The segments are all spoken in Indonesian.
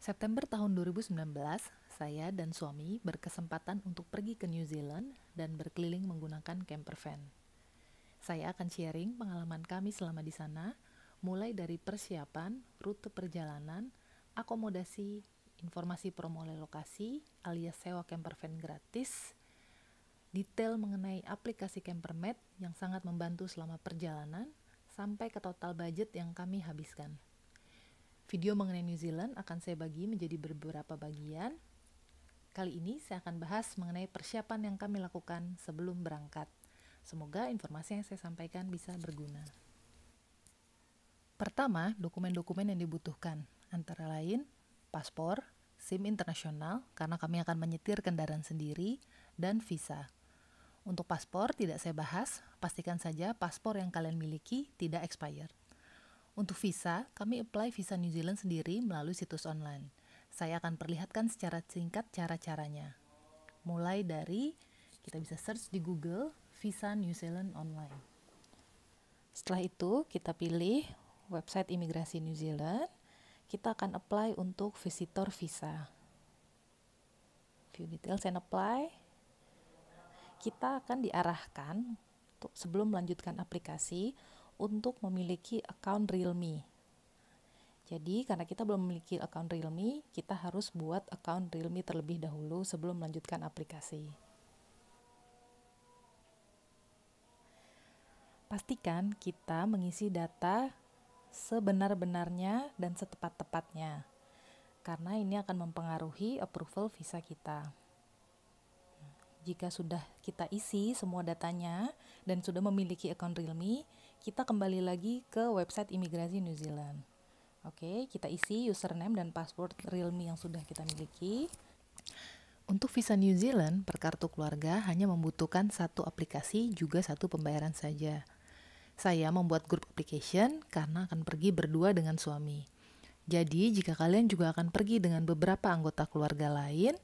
September tahun 2019, saya dan suami berkesempatan untuk pergi ke New Zealand dan berkeliling menggunakan camper van. Saya akan sharing pengalaman kami selama di sana, mulai dari persiapan, rute perjalanan, akomodasi, informasi promo lokasi alias sewa camper van gratis, detail mengenai aplikasi Campermate yang sangat membantu selama perjalanan, sampai ke total budget yang kami habiskan. Video mengenai New Zealand akan saya bagi menjadi beberapa bagian. Kali ini saya akan bahas mengenai persiapan yang kami lakukan sebelum berangkat. Semoga informasi yang saya sampaikan bisa berguna. Pertama, dokumen-dokumen yang dibutuhkan, antara lain paspor, SIM internasional karena kami akan menyetir kendaraan sendiri, dan visa. Untuk paspor tidak saya bahas, pastikan saja paspor yang kalian miliki tidak expired. Untuk visa, kami apply visa New Zealand sendiri melalui situs online. Saya akan perlihatkan secara singkat cara-caranya. Mulai dari, kita bisa search di Google, visa New Zealand online. Setelah itu, kita pilih website imigrasi New Zealand. Kita akan apply untuk visitor visa. View details and apply. Kita akan diarahkan untuk sebelum melanjutkan aplikasi untuk memiliki account Realme. Jadi karena kita belum memiliki account Realme, kita harus buat account Realme terlebih dahulu sebelum melanjutkan aplikasi. Pastikan kita mengisi data sebenar-benarnya dan setepat-tepatnya, karena ini akan mempengaruhi approval visa kita. Jika sudah kita isi semua datanya dan sudah memiliki account Realme, kita kembali lagi ke website imigrasi New Zealand. Oke, kita isi username dan password Realme yang sudah kita miliki. Untuk visa New Zealand per kartu keluarga hanya membutuhkan satu aplikasi juga satu pembayaran saja. Saya membuat grup application karena akan pergi berdua dengan suami. Jadi jika kalian juga akan pergi dengan beberapa anggota keluarga lain,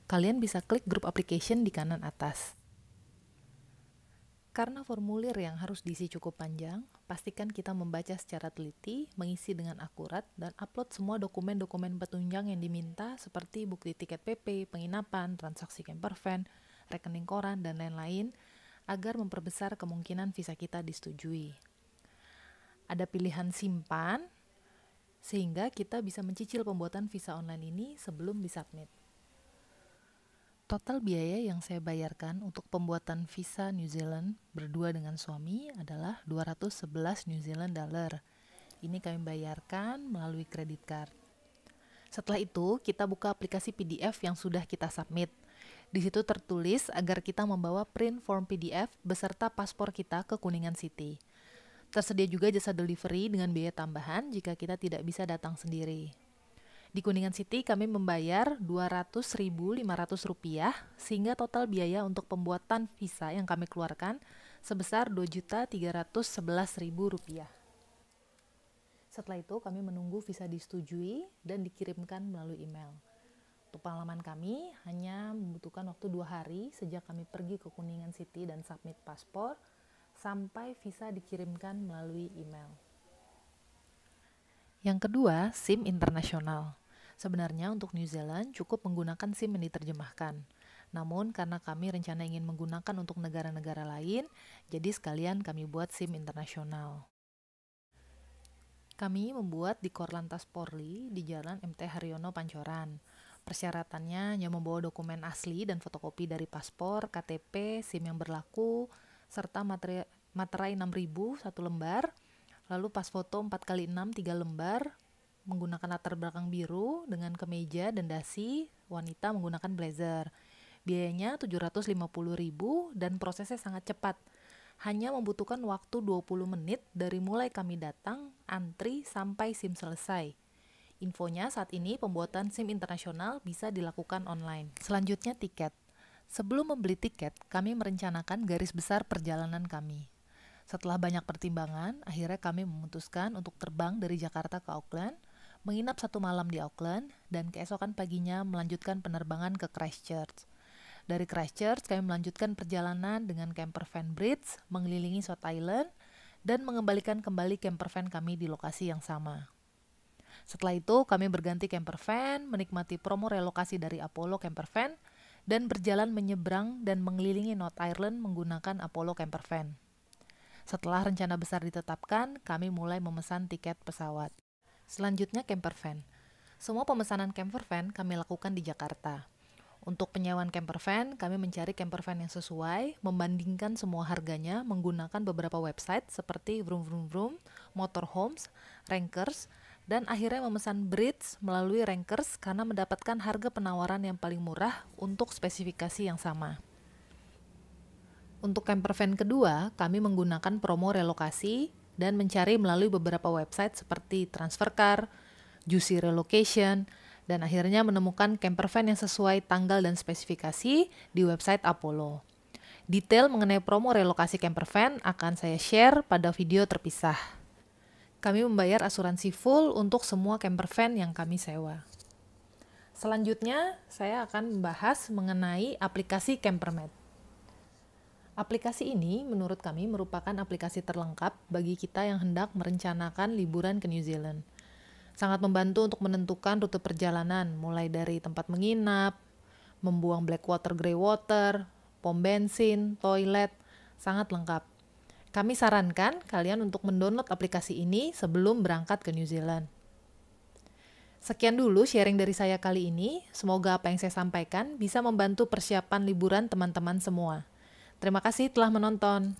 kalian bisa klik grup application di kanan atas. Karena formulir yang harus diisi cukup panjang, pastikan kita membaca secara teliti, mengisi dengan akurat, dan upload semua dokumen-dokumen penunjang yang diminta seperti bukti tiket PP, penginapan, transaksi campervan, rekening koran, dan lain-lain, agar memperbesar kemungkinan visa kita disetujui. Ada pilihan simpan, sehingga kita bisa mencicil pembuatan visa online ini sebelum disubmit. Total biaya yang saya bayarkan untuk pembuatan visa New Zealand berdua dengan suami adalah 211 New Zealand dollar. Ini kami bayarkan melalui credit card. Setelah itu, kita buka aplikasi PDF yang sudah kita submit. Di situ tertulis agar kita membawa print form PDF beserta paspor kita ke Kuningan City. Tersedia juga jasa delivery dengan biaya tambahan jika kita tidak bisa datang sendiri. Di Kuningan City kami membayar Rp200.500 sehingga total biaya untuk pembuatan visa yang kami keluarkan sebesar Rp2.311.000. Setelah itu kami menunggu visa disetujui dan dikirimkan melalui email. Untuk pengalaman kami hanya membutuhkan waktu 2 hari sejak kami pergi ke Kuningan City dan submit paspor sampai visa dikirimkan melalui email. Yang kedua, SIM internasional. Sebenarnya untuk New Zealand cukup menggunakan SIM yang diterjemahkan. Namun karena kami rencana ingin menggunakan untuk negara-negara lain, jadi sekalian kami buat SIM internasional. Kami membuat di Korlantas Polri di Jalan MT Haryono Pancoran. Persyaratannya hanya membawa dokumen asli dan fotokopi dari paspor, KTP, SIM yang berlaku, serta materai 6.000 1 lembar, lalu pas foto 4x6 3 lembar, menggunakan latar belakang biru dengan kemeja dan dasi, wanita menggunakan blazer. Biayanya Rp750.000 dan prosesnya sangat cepat. Hanya membutuhkan waktu 20 menit dari mulai kami datang, antri sampai SIM selesai. Infonya saat ini pembuatan SIM internasional bisa dilakukan online. Selanjutnya tiket. Sebelum membeli tiket, kami merencanakan garis besar perjalanan kami. Setelah banyak pertimbangan, akhirnya kami memutuskan untuk terbang dari Jakarta ke Auckland, menginap 1 malam di Auckland, dan keesokan paginya melanjutkan penerbangan ke Christchurch. Dari Christchurch, kami melanjutkan perjalanan dengan campervan Bridge, mengelilingi South Island, dan mengembalikan kembali campervan kami di lokasi yang sama. Setelah itu, kami berganti campervan, menikmati promo relokasi dari Apollo Campervan, dan berjalan menyeberang dan mengelilingi North Island menggunakan Apollo Campervan. Setelah rencana besar ditetapkan, kami mulai memesan tiket pesawat. Selanjutnya campervan. Semua pemesanan campervan kami lakukan di Jakarta. Untuk penyewaan campervan, kami mencari campervan yang sesuai, membandingkan semua harganya menggunakan beberapa website seperti Vroom Vroom Vroom, Motorhomes, Rankers, dan akhirnya memesan Bridge melalui Rankers karena mendapatkan harga penawaran yang paling murah untuk spesifikasi yang sama. Untuk campervan kedua, kami menggunakan promo relokasi dan mencari melalui beberapa website seperti Transfercar, Juicy Relocation, dan akhirnya menemukan campervan yang sesuai tanggal dan spesifikasi di website Apollo. Detail mengenai promo relokasi campervan akan saya share pada video terpisah. Kami membayar asuransi full untuk semua campervan yang kami sewa. Selanjutnya, saya akan membahas mengenai aplikasi Campermat. Aplikasi ini menurut kami merupakan aplikasi terlengkap bagi kita yang hendak merencanakan liburan ke New Zealand. Sangat membantu untuk menentukan rute perjalanan, mulai dari tempat menginap, membuang black water, grey water, pom bensin, toilet, sangat lengkap. Kami sarankan kalian untuk mendownload aplikasi ini sebelum berangkat ke New Zealand. Sekian dulu sharing dari saya kali ini, semoga apa yang saya sampaikan bisa membantu persiapan liburan teman-teman semua. Terima kasih telah menonton.